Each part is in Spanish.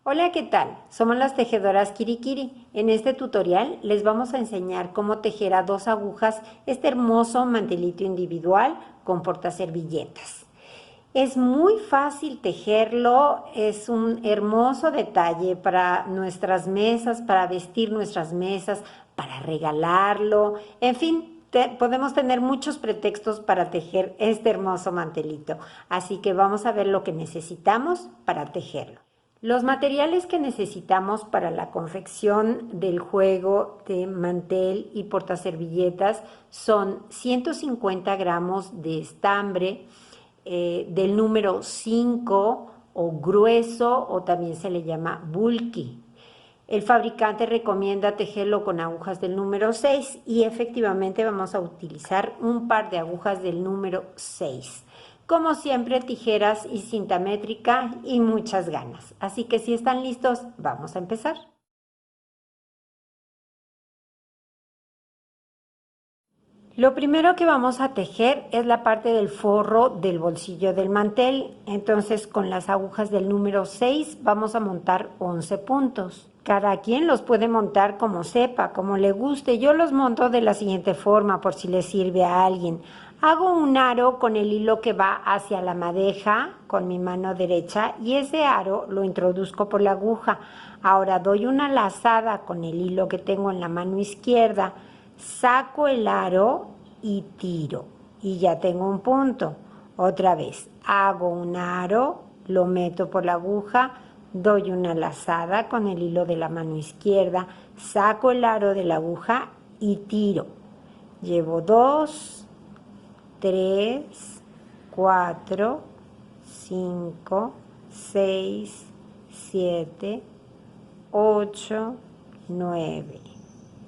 Hola, ¿qué tal? Somos las tejedoras Kirikiri. En este tutorial les vamos a enseñar cómo tejer a dos agujas este hermoso mantelito individual con portaservilletas. Es muy fácil tejerlo, es un hermoso detalle para nuestras mesas, para vestir nuestras mesas, para regalarlo, en fin, podemos tener muchos pretextos para tejer este hermoso mantelito. Así que vamos a ver lo que necesitamos para tejerlo. Los materiales que necesitamos para la confección del juego de mantel y portaservilletas son 150 gramos de estambre del número 5 o grueso, o también se le llama bulky. El fabricante recomienda tejerlo con agujas del número 6 y efectivamente vamos a utilizar un par de agujas del número 6. Como siempre, tijeras y cinta métrica y muchas ganas. Así que si están listos, vamos a empezar. Lo primero que vamos a tejer es la parte del forro del bolsillo del mantel. Entonces, con las agujas del número 6 vamos a montar 11 puntos. Cada quien los puede montar como sepa, como le guste. Yo los monto de la siguiente forma, por si les sirve a alguien. Hago un aro con el hilo que va hacia la madeja con mi mano derecha y ese aro lo introduzco por la aguja. Ahora doy una lazada con el hilo que tengo en la mano izquierda, saco el aro y tiro y ya tengo un punto. Otra vez hago un aro, lo meto por la aguja, doy una lazada con el hilo de la mano izquierda, saco el aro de la aguja y tiro. Llevo 2, 3, 4, 5, 6, 7, 8, 9,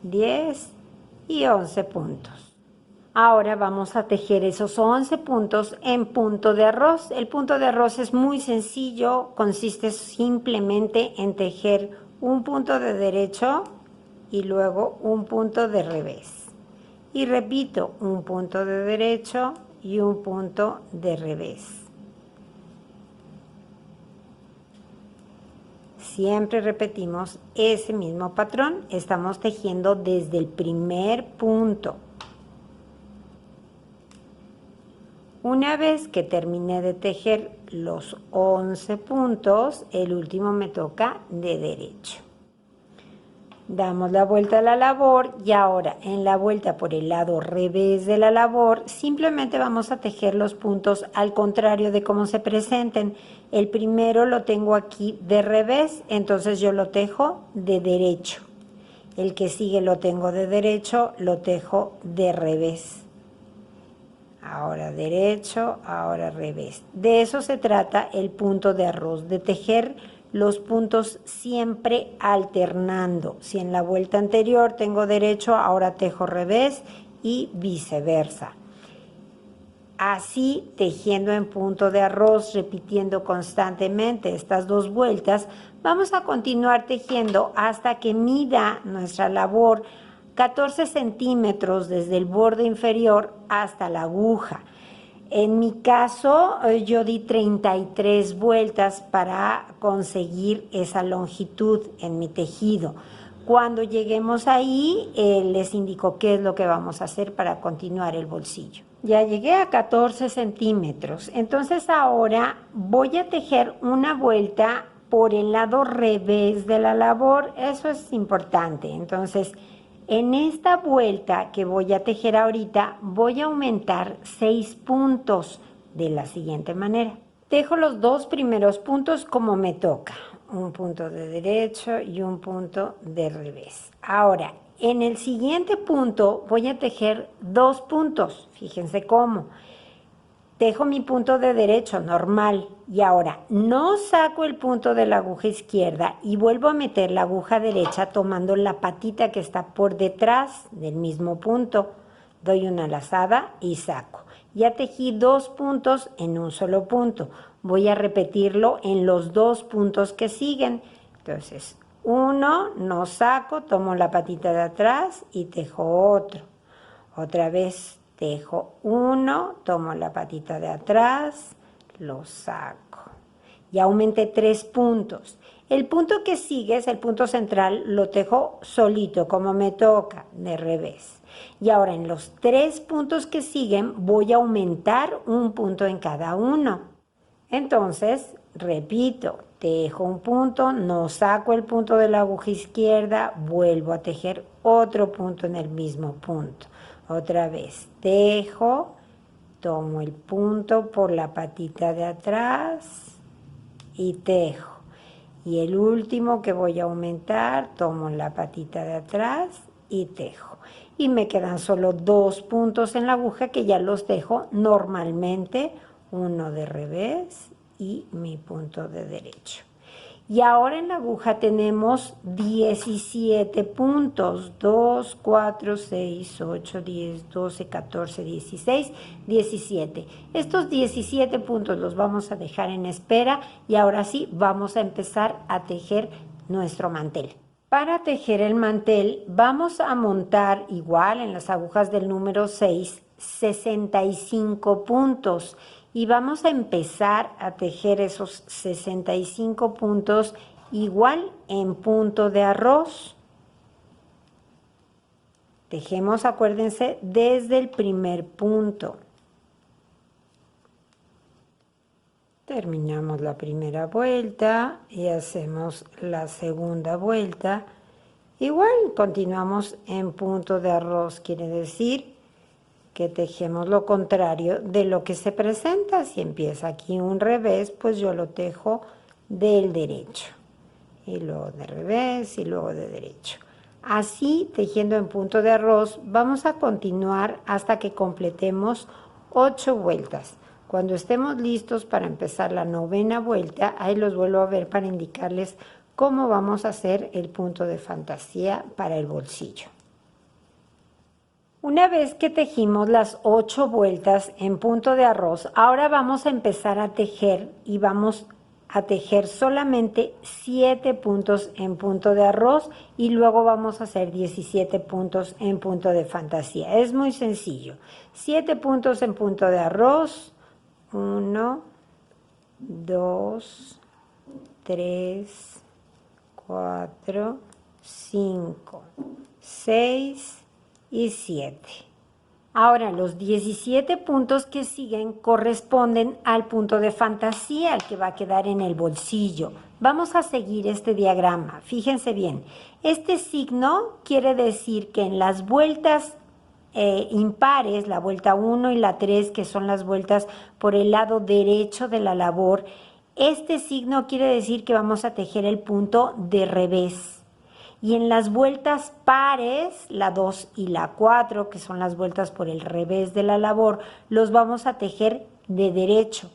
10 y 11 puntos. Ahora vamos a tejer esos 11 puntos en punto de arroz. El punto de arroz es muy sencillo, consiste simplemente en tejer un punto de derecho y luego un punto de revés. Y repito, un punto de derecho y un punto de revés. Siempre repetimos ese mismo patrón, estamos tejiendo desde el primer punto. Una vez que terminé de tejer los 11 puntos, el último me toca de derecho. Damos la vuelta a la labor y ahora en la vuelta por el lado revés de la labor simplemente vamos a tejer los puntos al contrario de cómo se presenten. El primero lo tengo aquí de revés, entonces yo lo tejo de derecho. El que sigue lo tengo de derecho, lo tejo de revés. Ahora derecho, ahora revés. De eso se trata el punto de arroz, de tejer los puntos siempre alternando. Si en la vuelta anterior tengo derecho, ahora tejo revés y viceversa. Así, tejiendo en punto de arroz, repitiendo constantemente estas dos vueltas, vamos a continuar tejiendo hasta que mida nuestra labor 14 centímetros desde el borde inferior hasta la aguja. En mi caso, yo di 33 vueltas para conseguir esa longitud en mi tejido. Cuando lleguemos ahí, les indico qué es lo que vamos a hacer para continuar el bolsillo. Ya llegué a 14 centímetros, entonces ahora voy a tejer una vuelta por el lado revés de la labor. Eso es importante. Entonces, en esta vuelta que voy a tejer ahorita, voy a aumentar 6 puntos de la siguiente manera. Tejo los dos primeros puntos como me toca, un punto de derecho y un punto de revés. Ahora, en el siguiente punto voy a tejer 2 puntos, fíjense cómo. Tejo mi punto de derecho normal y ahora no saco el punto de la aguja izquierda y vuelvo a meter la aguja derecha tomando la patita que está por detrás del mismo punto. Doy una lazada y saco. Ya tejí 2 puntos en un solo punto. Voy a repetirlo en los 2 puntos que siguen. Entonces, uno, no saco, tomo la patita de atrás y tejo otro. Otra vez tejo uno, tomo la patita de atrás, lo saco. Ya aumenté 3 puntos. El punto que sigue es el punto central, lo tejo solito, como me toca, de revés. Y ahora en los 3 puntos que siguen voy a aumentar un punto en cada uno. Entonces, repito, tejo un punto, no saco el punto de la aguja izquierda, vuelvo a tejer otro punto en el mismo punto. Otra vez, tejo, tomo el punto por la patita de atrás y tejo. Y el último que voy a aumentar, tomo la patita de atrás y tejo. Y me quedan solo 2 puntos en la aguja que ya los dejo normalmente, uno de revés y mi punto de derecho. Y ahora en la aguja tenemos 17 puntos, 2, 4, 6, 8, 10, 12, 14, 16, 17. Estos 17 puntos los vamos a dejar en espera y ahora sí vamos a empezar a tejer nuestro mantel. Para tejer el mantel vamos a montar igual en las agujas del número 6, 65 puntos. Y vamos a empezar a tejer esos 65 puntos igual en punto de arroz. Tejemos, acuérdense, desde el primer punto. Terminamos la primera vuelta y hacemos la segunda vuelta. Igual continuamos en punto de arroz, quiere decir que tejemos lo contrario de lo que se presenta. Si empieza aquí un revés, pues yo lo tejo del derecho. Y luego de revés y luego de derecho. Así, tejiendo en punto de arroz, vamos a continuar hasta que completemos 8 vueltas. Cuando estemos listos para empezar la 9ª vuelta, ahí los vuelvo a ver para indicarles cómo vamos a hacer el punto de fantasía para el bolsillo. Una vez que tejimos las 8 vueltas en punto de arroz, ahora vamos a empezar a tejer y vamos a tejer solamente 7 puntos en punto de arroz y luego vamos a hacer 17 puntos en punto de fantasía. Es muy sencillo. 7 puntos en punto de arroz. 1, 2, 3, 4, 5, 6 y 7. Ahora los 17 puntos que siguen corresponden al punto de fantasía, el que va a quedar en el bolsillo. Vamos a seguir este diagrama, fíjense bien. Este signo quiere decir que en las vueltas impares, la vuelta 1 y la 3, que son las vueltas por el lado derecho de la labor, este signo quiere decir que vamos a tejer el punto de revés. Y en las vueltas pares, la 2 y la 4, que son las vueltas por el revés de la labor, los vamos a tejer de derecho.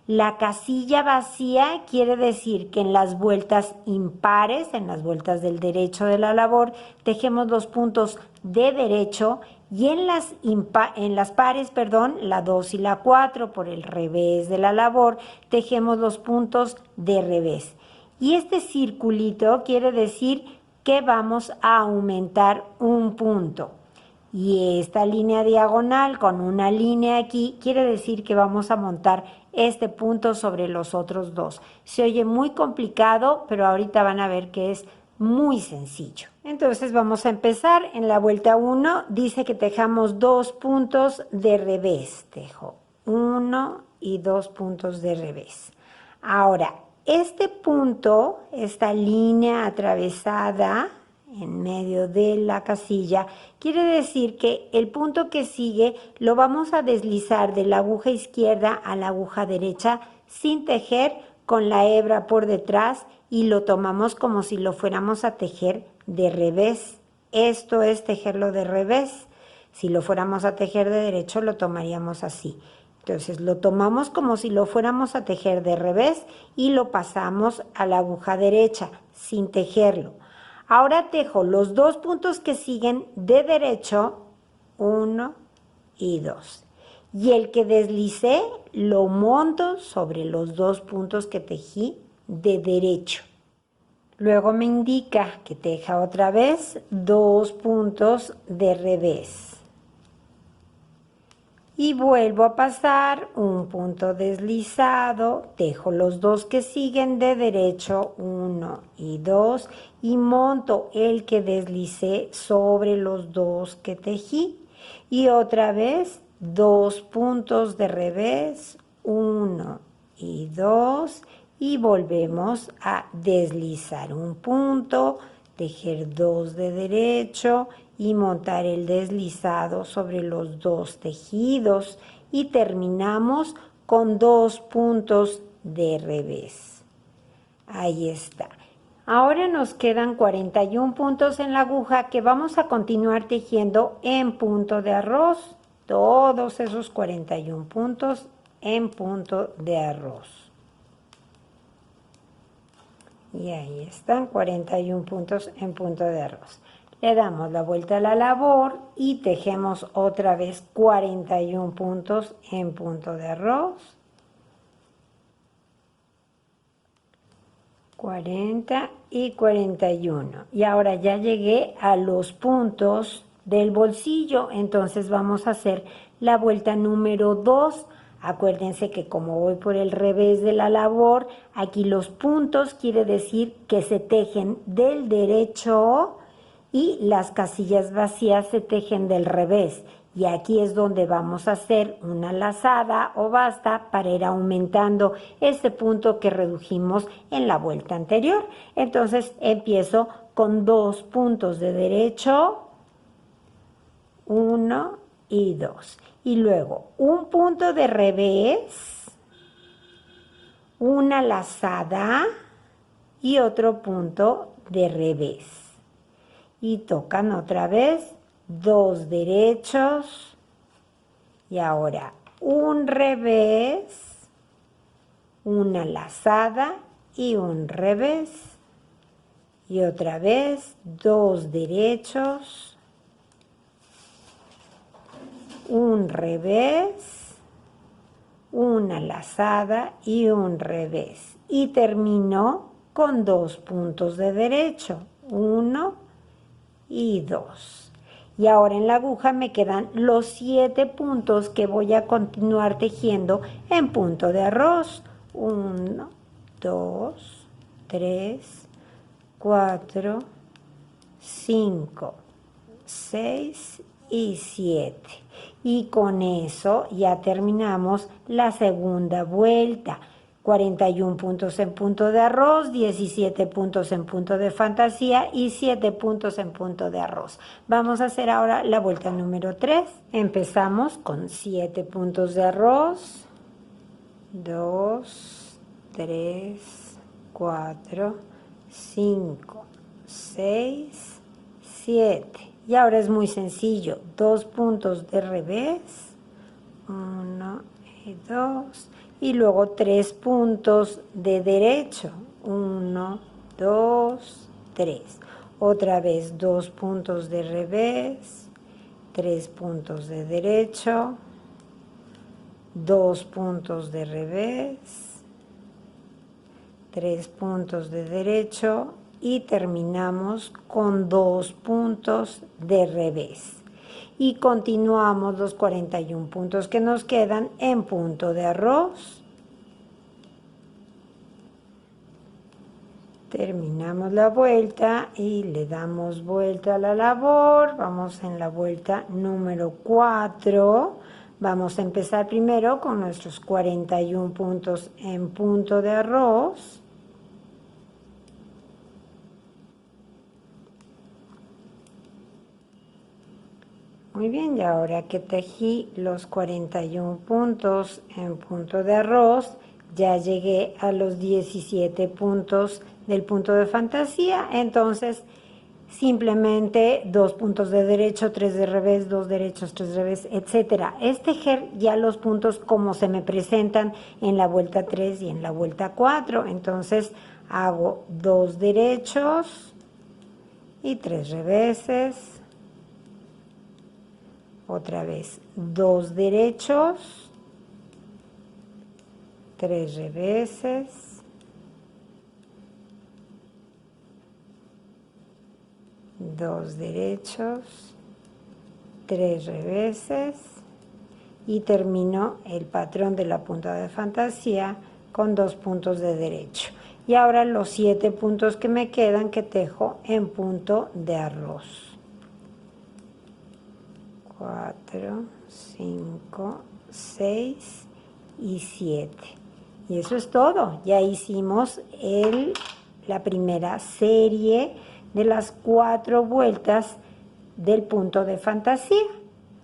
La casilla vacía quiere decir que en las vueltas impares, en las vueltas del derecho de la labor, tejemos los puntos de derecho y en las pares, la 2 y la 4, por el revés de la labor, tejemos los puntos de revés. Y este circulito quiere decir que vamos a aumentar un punto. Y esta línea diagonal con una línea aquí quiere decir que vamos a montar este punto sobre los otros dos. Se oye muy complicado, pero ahorita van a ver que es muy sencillo. Entonces vamos a empezar. En la vuelta 1 dice que tejamos 2 puntos de revés. Tejo 1 y 2 puntos de revés. Ahora, este punto, esta línea atravesada en medio de la casilla, quiere decir que el punto que sigue lo vamos a deslizar de la aguja izquierda a la aguja derecha sin tejer, con la hebra por detrás, y lo tomamos como si lo fuéramos a tejer de revés. Esto es tejerlo de revés. Si lo fuéramos a tejer de derecho, lo tomaríamos así. Entonces lo tomamos como si lo fuéramos a tejer de revés y lo pasamos a la aguja derecha sin tejerlo. Ahora tejo los 2 puntos que siguen de derecho, 1 y 2. Y el que deslicé lo monto sobre los 2 puntos que tejí de derecho. Luego me indica que teja otra vez 2 puntos de revés. y vuelvo a pasar un punto deslizado, dejo los dos que siguen de derecho, 1 y 2, y monto el que deslicé sobre los dos que tejí, y otra vez 2 puntos de revés, 1 y 2, y volvemos a deslizar un punto, tejer 2 de derecho y montar el deslizado sobre los dos tejidos, y terminamos con 2 puntos de revés. Ahí está. Ahora nos quedan 41 puntos en la aguja que vamos a continuar tejiendo en punto de arroz. Todos esos 41 puntos en punto de arroz. Y ahí están 41 puntos en punto de arroz. Le damos la vuelta a la labor y tejemos otra vez 41 puntos en punto de arroz. 40 y 41. Y ahora ya llegué a los puntos del bolsillo, entonces vamos a hacer la vuelta número 2. Acuérdense que como voy por el revés de la labor, aquí los puntos quiere decir que se tejen del derecho y las casillas vacías se tejen del revés. Y aquí es donde vamos a hacer una lazada o basta para ir aumentando ese punto que redujimos en la vuelta anterior. Entonces empiezo con 2 puntos de derecho, 1 y 2. Y luego un punto de revés, una lazada y otro punto de revés. Y tocan otra vez 2 derechos y ahora un revés, una lazada y un revés, y otra vez 2 derechos, un revés, una lazada y un revés, y termino con 2 puntos de derecho, 1 y 2. Y ahora en la aguja me quedan los 7 puntos que voy a continuar tejiendo en punto de arroz. 1, 2, 3, 4, 5, 6 y 7. Y con eso ya terminamos la segunda vuelta. 41 puntos en punto de arroz, 17 puntos en punto de fantasía y 7 puntos en punto de arroz. Vamos a hacer ahora la vuelta número 3. Empezamos con 7 puntos de arroz. 2, 3, 4, 5, 6, 7. Y ahora es muy sencillo. 2 puntos de revés. 1 y 2. Y luego 3 puntos de derecho. 1, 2, 3. Otra vez 2 puntos de revés. 3 puntos de derecho. 2 puntos de revés. 3 puntos de derecho. Y terminamos con 2 puntos de revés. Y continuamos los 41 puntos que nos quedan en punto de arroz. Terminamos la vuelta y le damos vuelta a la labor. Vamos en la vuelta número 4. Vamos a empezar primero con nuestros 41 puntos en punto de arroz. Muy bien, y ahora que tejí los 41 puntos en punto de arroz, ya llegué a los 17 puntos del punto de fantasía. Entonces, simplemente 2 puntos de derecho, 3 de revés, 2 derechos, 3 de revés, etcétera. Es tejer ya los puntos como se me presentan en la vuelta 3 y en la vuelta 4. Entonces, hago 2 derechos y 3 reveses. Otra vez, 2 derechos, 3 reveses, 2 derechos, 3 reveses, y termino el patrón de la punta de fantasía con 2 puntos de derecho. Y ahora los 7 puntos que me quedan que tejo en punto de arroz. 4, 5, 6 y 7. Y eso es todo. Ya hicimos la primera serie de las 4 vueltas del punto de fantasía.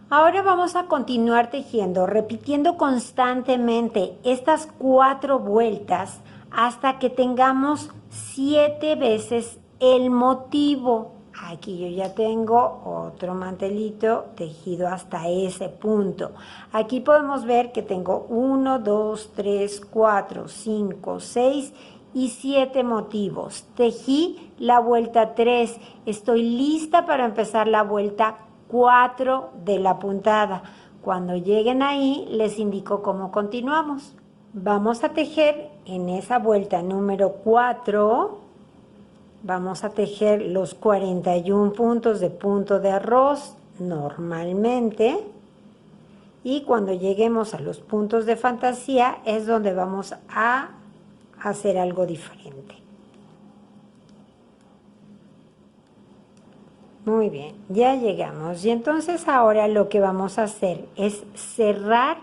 Ahora vamos a continuar tejiendo, repitiendo constantemente estas 4 vueltas hasta que tengamos 7 veces el motivo. Aquí yo ya tengo otro mantelito tejido hasta ese punto. Aquí podemos ver que tengo 1, 2, 3, 4, 5, 6 y 7 motivos. Tejí la vuelta 3. Estoy lista para empezar la vuelta 4 de la puntada. Cuando lleguen ahí, les indico cómo continuamos. Vamos a tejer en esa vuelta número 4. Vamos a tejer los 41 puntos de punto de arroz normalmente. Y cuando lleguemos a los puntos de fantasía es donde vamos a hacer algo diferente. Muy bien, ya llegamos. Y entonces ahora lo que vamos a hacer es cerrar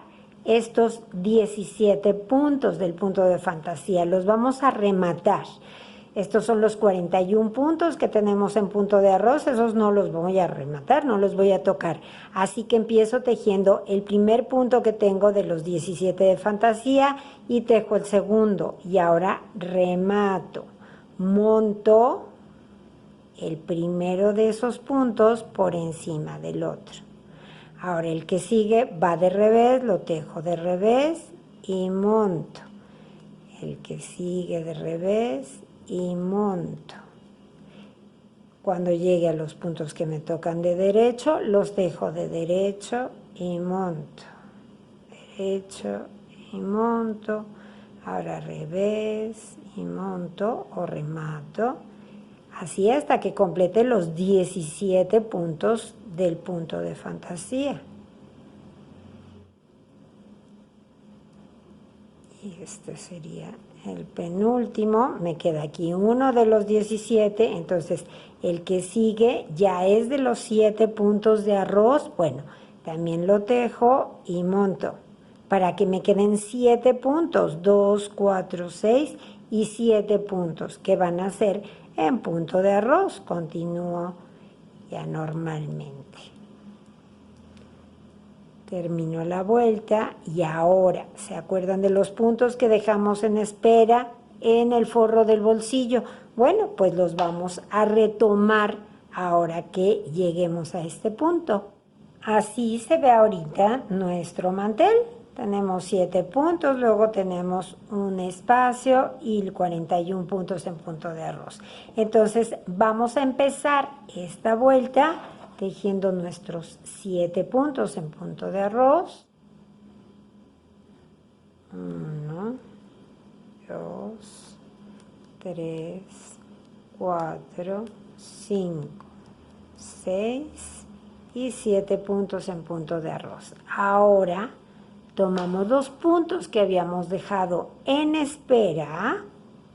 estos 17 puntos del punto de fantasía. Los vamos a rematar. Estos son los 41 puntos que tenemos en punto de arroz. Esos no los voy a rematar, no los voy a tocar. Así que empiezo tejiendo el primer punto que tengo de los 17 de fantasía y tejo el segundo. Y ahora remato, monto el primero de esos puntos por encima del otro. Ahora el que sigue va de revés, lo tejo de revés y monto. El que sigue de revés y monto. Cuando llegue a los puntos que me tocan de derecho, los tejo de derecho y monto. Derecho y monto. Ahora revés y monto o remato. Así hasta que complete los 17 puntos del punto de fantasía. Y este sería el penúltimo. Me queda aquí uno de los 17. Entonces, el que sigue ya es de los 7 puntos de arroz. Bueno, también lo tejo y monto. Para que me queden 7 puntos. 2, 4, 6 y 7 puntos que van a ser en punto de arroz. Continúo ya normalmente. Termino la vuelta y ahora, ¿se acuerdan de los puntos que dejamos en espera en el forro del bolsillo? Bueno, pues los vamos a retomar ahora que lleguemos a este punto. Así se ve ahorita nuestro mantel. Tenemos 7 puntos, luego tenemos un espacio y 41 puntos en punto de arroz. Entonces vamos a empezar esta vuelta tejiendo nuestros 7 puntos en punto de arroz. 1, 2, 3, 4, 5, 6 y 7 puntos en punto de arroz. Ahora tomamos los puntos que habíamos dejado en espera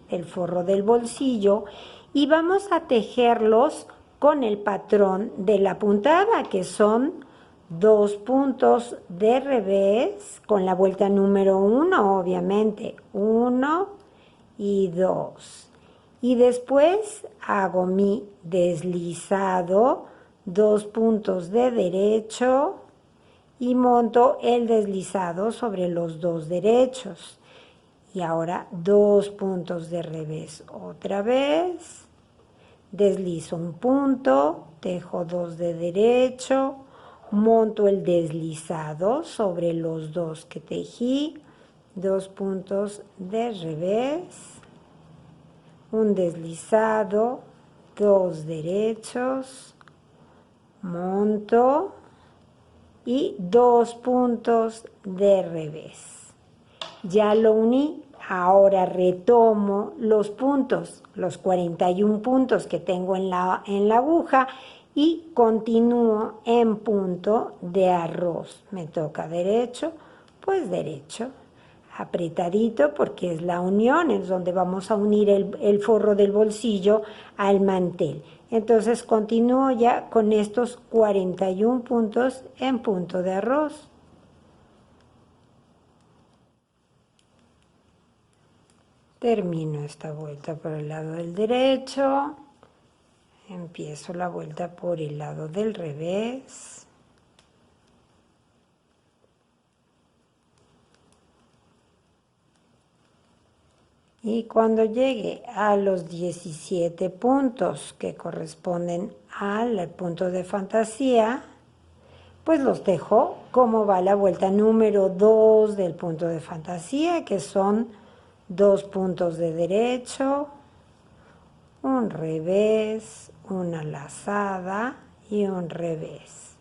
del forro del bolsillo y vamos a tejerlos con el patrón de la puntada, que son 2 puntos de revés con la vuelta número 1, obviamente, 1 y 2. Y después hago mi deslizado, 2 puntos de derecho y monto el deslizado sobre los 2 derechos. Y ahora 2 puntos de revés otra vez. Deslizo un punto, tejo 2 de derecho, monto el deslizado sobre los 2 que tejí, 2 puntos de revés, un deslizado, 2 derechos, monto y 2 puntos de revés. Ya lo uní. Ahora retomo los puntos, los 41 puntos que tengo en la aguja y continúo en punto de arroz. Me toca derecho, pues derecho. Apretadito porque es la unión, es donde vamos a unir el forro del bolsillo al mantel. Entonces continúo ya con estos 41 puntos en punto de arroz. Termino esta vuelta por el lado del derecho. Empiezo la vuelta por el lado del revés. Y cuando llegue a los 17 puntos que corresponden al punto de fantasía, pues los dejo como va la vuelta número 2 del punto de fantasía, que son 2 puntos de derecho, un revés, una lazada y un revés.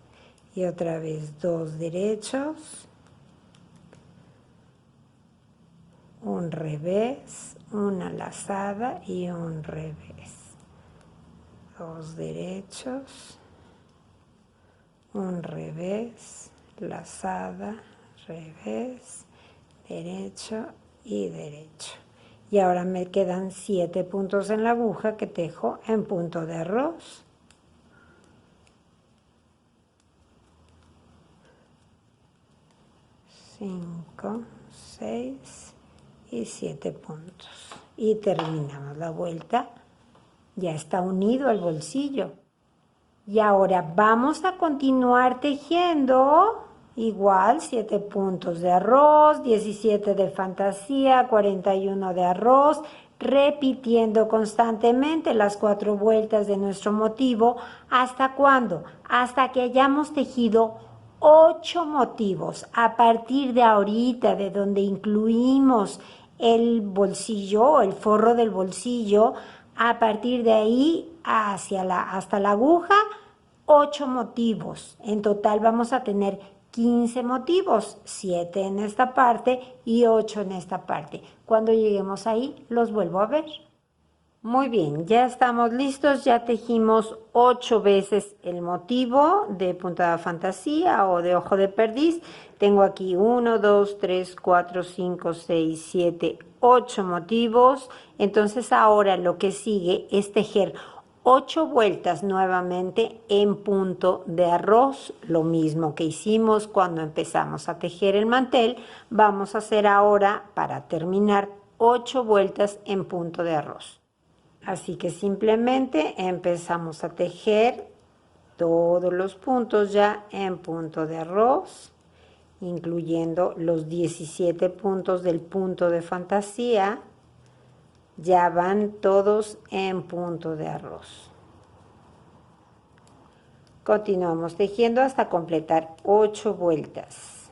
Y otra vez 2 derechos, un revés, una lazada y un revés. 2 derechos, un revés, lazada, revés, derecho y derecho. Y ahora me quedan 7 puntos en la aguja que tejo en punto de arroz. 5, 6 y 7 puntos. Y terminamos la vuelta. Ya está unido al bolsillo. Y ahora vamos a continuar tejiendo igual 7 puntos de arroz, 17 de fantasía, 41 de arroz, repitiendo constantemente las 4 vueltas de nuestro motivo. ¿Hasta cuándo? Hasta que hayamos tejido 8 motivos. A partir de ahorita, de donde incluimos el bolsillo, el forro del bolsillo, a partir de ahí hasta la aguja, 8 motivos. En total vamos a tener 15 motivos, 7 en esta parte y 8 en esta parte. Cuando lleguemos ahí, los vuelvo a ver. Muy bien, ya estamos listos, ya tejimos 8 veces el motivo de punta de fantasía o de ojo de perdiz. Tengo aquí 1, 2, 3, 4, 5, 6, 7, 8 motivos. Entonces ahora lo que sigue es tejer 8 vueltas nuevamente en punto de arroz, lo mismo que hicimos cuando empezamos a tejer el mantel. Vamos a hacer ahora, para terminar, 8 vueltas en punto de arroz. Así que simplemente empezamos a tejer todos los puntos ya en punto de arroz, incluyendo los 17 puntos del punto de fantasía. Ya van todos en punto de arroz. Continuamos tejiendo hasta completar 8 vueltas.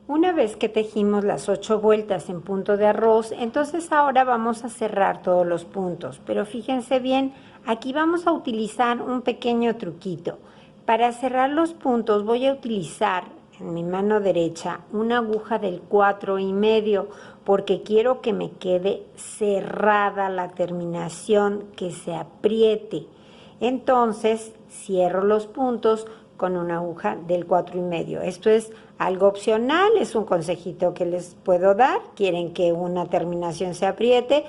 Una vez que tejimos las 8 vueltas en punto de arroz, entonces ahora vamos a cerrar todos los puntos. Pero fíjense bien, aquí vamos a utilizar un pequeño truquito. Para cerrar los puntos voy a utilizar en mi mano derecha una aguja del 4,5 porque quiero que me quede cerrada la terminación, que se apriete. Entonces cierro los puntos con una aguja del 4,5. Esto es algo opcional, es un consejito que les puedo dar. Quieren que una terminación se apriete,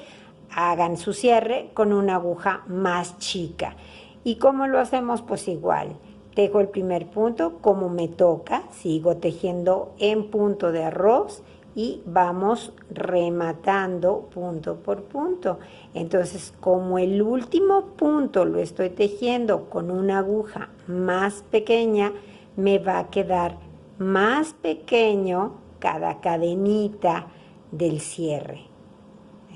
hagan su cierre con una aguja más chica. ¿Y cómo lo hacemos? Pues igual, tejo el primer punto como me toca, sigo tejiendo en punto de arroz y vamos rematando punto por punto. Entonces, como el último punto lo estoy tejiendo con una aguja más pequeña, me va a quedar más pequeño cada cadenita del cierre.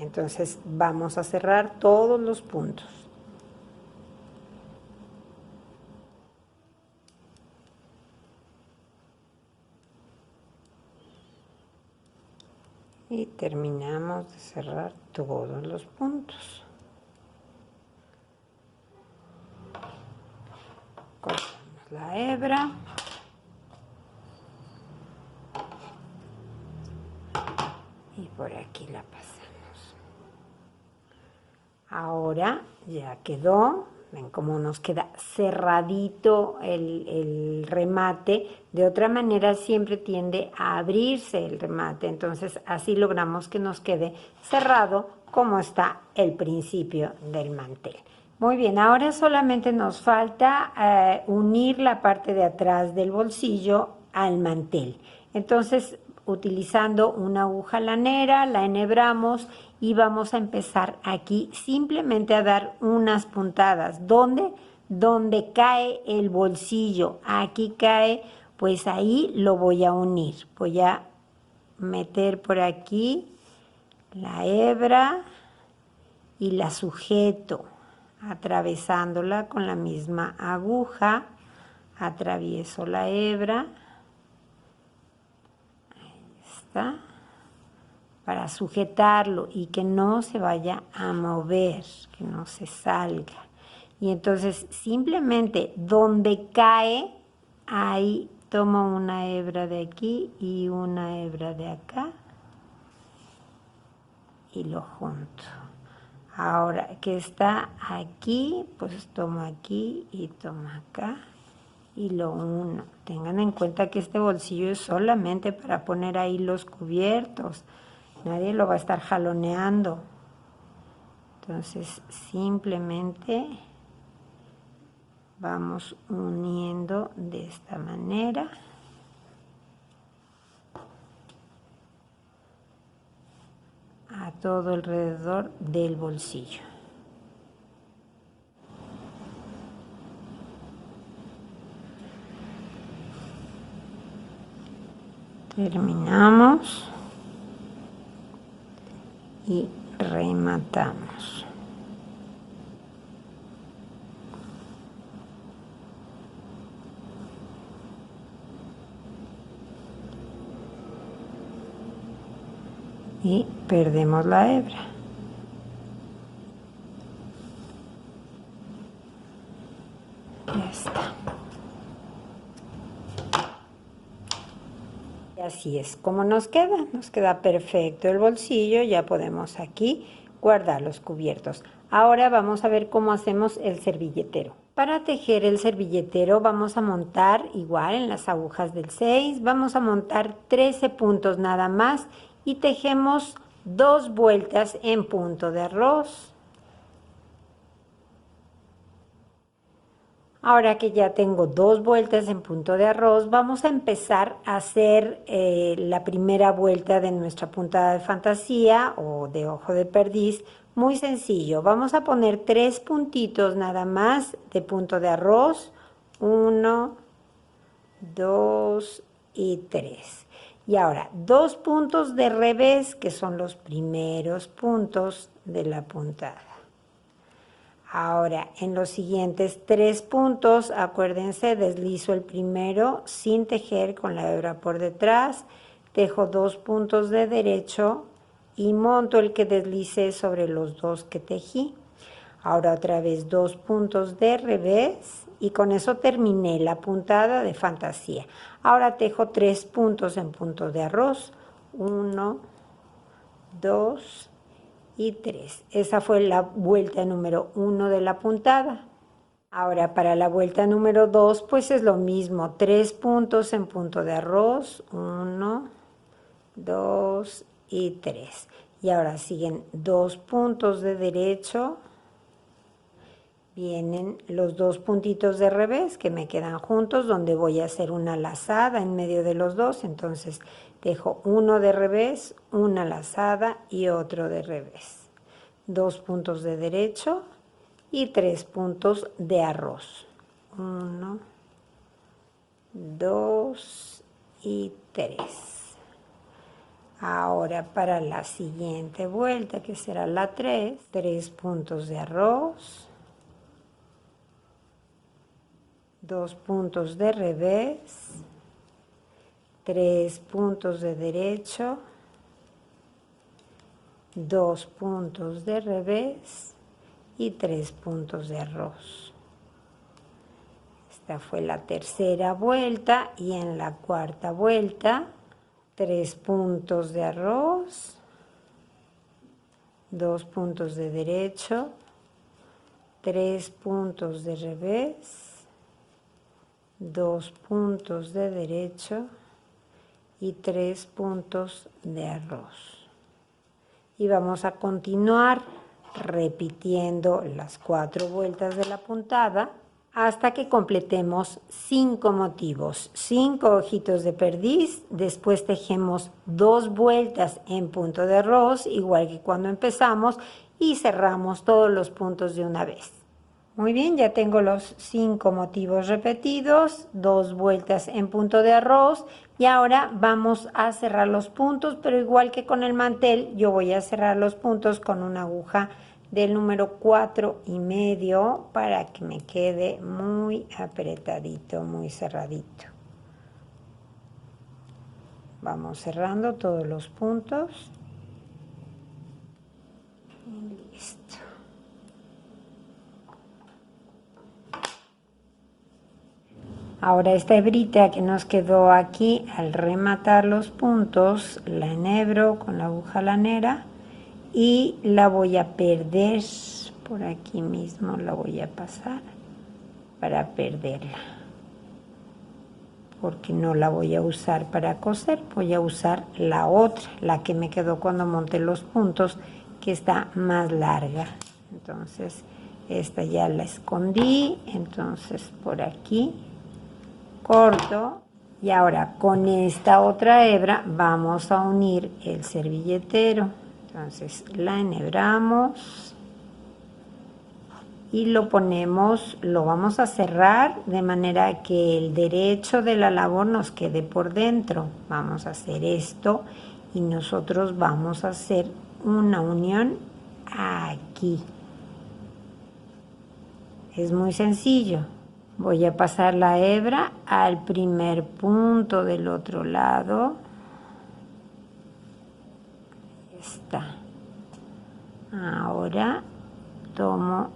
Entonces, vamos a cerrar todos los puntos. Y terminamos de cerrar todos los puntos. Cortamos la hebra. Y por aquí la pasamos. Ahora ya quedó Ven cómo nos queda cerradito el remate. De otra manera siempre tiende a abrirse el remate. Entonces así logramos que nos quede cerrado como está el principio del mantel. Muy bien, ahora solamente nos falta unir la parte de atrás del bolsillo al mantel. Entonces, utilizando una aguja lanera, la enhebramos y vamos a empezar aquí simplemente a dar unas puntadas. ¿Dónde? Donde cae el bolsillo. Aquí cae, pues ahí lo voy a unir. Voy a meter por aquí la hebra y la sujeto, atravesándola con la misma aguja. Atravieso la hebra. Para sujetarlo y que no se vaya a mover, que no se salga. Y entonces simplemente donde cae, ahí tomo una hebra de aquí y una hebra de acá y lo junto. Ahora que está aquí, pues tomo aquí y tomo acá y lo uno. Tengan en cuenta que este bolsillo es solamente para poner ahí los cubiertos. Nadie lo va a estar jaloneando. Entonces simplemente vamos uniendo de esta manera. A todo alrededor del bolsillo. Terminamos y rematamos. Y perdemos la hebra. Ya está. Y así es como nos queda perfecto el bolsillo, ya podemos aquí guardar los cubiertos. Ahora vamos a ver cómo hacemos el servilletero. Para tejer el servilletero vamos a montar igual en las agujas del 6, vamos a montar 13 puntos nada más y tejemos 2 vueltas en punto de arroz. Ahora que ya tengo 2 vueltas en punto de arroz, vamos a empezar a hacer la primera vuelta de nuestra puntada de fantasía o de ojo de perdiz. Muy sencillo, vamos a poner 3 puntitos nada más de punto de arroz. 1, 2 y 3. Y ahora 2 puntos de revés, que son los primeros puntos de la puntada. Ahora, en los siguientes 3 puntos, acuérdense, deslizo el primero sin tejer con la hebra por detrás, tejo 2 puntos de derecho y monto el que deslicé sobre los 2 que tejí. Ahora otra vez 2 puntos de revés y con eso terminé la puntada de fantasía. Ahora tejo 3 puntos en punto de arroz, 1, 2 y 3. Esa fue la vuelta número 1 de la puntada. Ahora para la vuelta número 2 pues es lo mismo, 3 puntos en punto de arroz, 1, 2 y 3. Y ahora siguen 2 puntos de derecho, vienen los 2 puntitos de revés que me quedan juntos donde voy a hacer una lazada en medio de los dos, entonces dejo uno de revés, una lazada y otro de revés. 2 puntos de derecho y 3 puntos de arroz. 1, 2 y 3. Ahora para la siguiente vuelta, que será la 3, 3 puntos de arroz, 2 puntos de revés, 3 puntos de derecho, 2 puntos de revés y 3 puntos de arroz. Esta fue la tercera vuelta y en la cuarta vuelta 3 puntos de arroz, 2 puntos de derecho, 3 puntos de revés, 2 puntos de derecho y 3 puntos de arroz. Y vamos a continuar repitiendo las 4 vueltas de la puntada hasta que completemos 5 motivos, 5 ojitos de perdiz. Después tejemos 2 vueltas en punto de arroz, igual que cuando empezamos, y cerramos todos los puntos de una vez. Muy bien, ya tengo los 5 motivos repetidos, 2 vueltas en punto de arroz, y ahora vamos a cerrar los puntos, pero igual que con el mantel, yo voy a cerrar los puntos con una aguja del número 4,5 para que me quede muy apretadito, muy cerradito. Vamos cerrando todos los puntos. Y listo. Ahora esta hebrita que nos quedó aquí, al rematar los puntos, la enhebro con la aguja lanera y la voy a perder por aquí mismo, la voy a pasar para perderla, porque no la voy a usar para coser, voy a usar la otra, la que me quedó cuando monté los puntos, que está más larga. Entonces esta ya la escondí, entonces por aquí corto, y ahora con esta otra hebra vamos a unir el servilletero. Entonces la enhebramos y lo ponemos, lo vamos a cerrar de manera que el derecho de la labor nos quede por dentro. Vamos a hacer esto y nosotros vamos a hacer una unión aquí. Es muy sencillo. Voy a pasar la hebra al primer punto del otro lado. Ahí está. Ahora tomo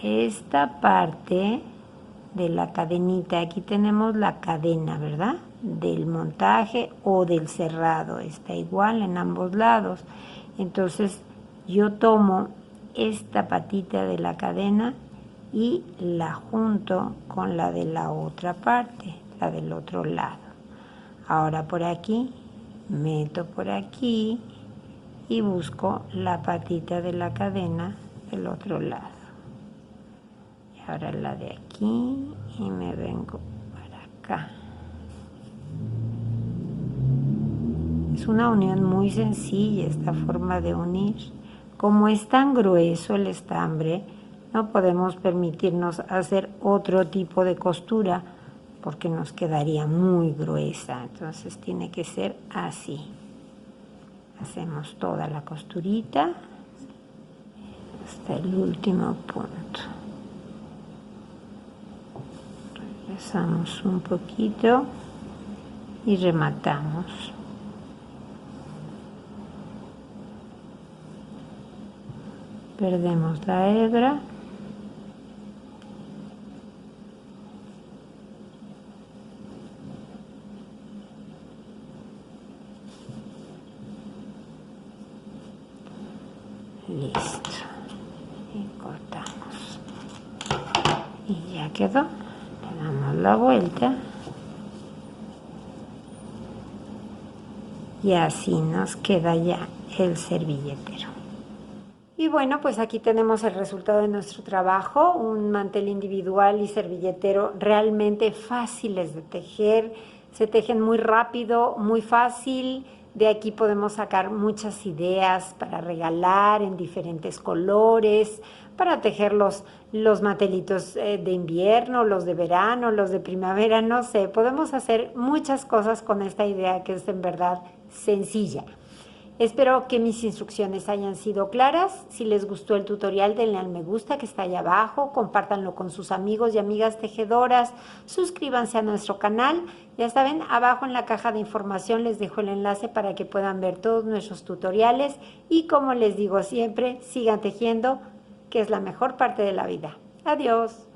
esta parte de la cadenita. Aquí tenemos la cadena, ¿verdad? Del montaje o del cerrado. Está igual en ambos lados. Entonces yo tomo esta patita de la cadena y la junto con la de la otra parte, la del otro lado. Ahora por aquí, meto por aquí y busco la patita de la cadena del otro lado. Y ahora la de aquí y me vengo para acá. Es una unión muy sencilla esta forma de unir. Como es tan grueso el estambre, no podemos permitirnos hacer otro tipo de costura porque nos quedaría muy gruesa. Entonces tiene que ser así. Hacemos toda la costurita hasta el último punto. Regresamos un poquito y rematamos. Perdemos la hebra. Listo. Y cortamos. Y ya quedó. Le damos la vuelta. Y así nos queda ya el servilletero. Y bueno, pues aquí tenemos el resultado de nuestro trabajo, un mantel individual y servilletero realmente fáciles de tejer, se tejen muy rápido, muy fácil. De aquí podemos sacar muchas ideas para regalar en diferentes colores, para tejer los mantelitos de invierno, los de verano, los de primavera, no sé. Podemos hacer muchas cosas con esta idea que es en verdad sencilla. Espero que mis instrucciones hayan sido claras. Si les gustó el tutorial, denle al me gusta que está ahí abajo, compártanlo con sus amigos y amigas tejedoras, suscríbanse a nuestro canal. Ya saben, abajo en la caja de información les dejo el enlace para que puedan ver todos nuestros tutoriales y, como les digo siempre, sigan tejiendo, que es la mejor parte de la vida. Adiós.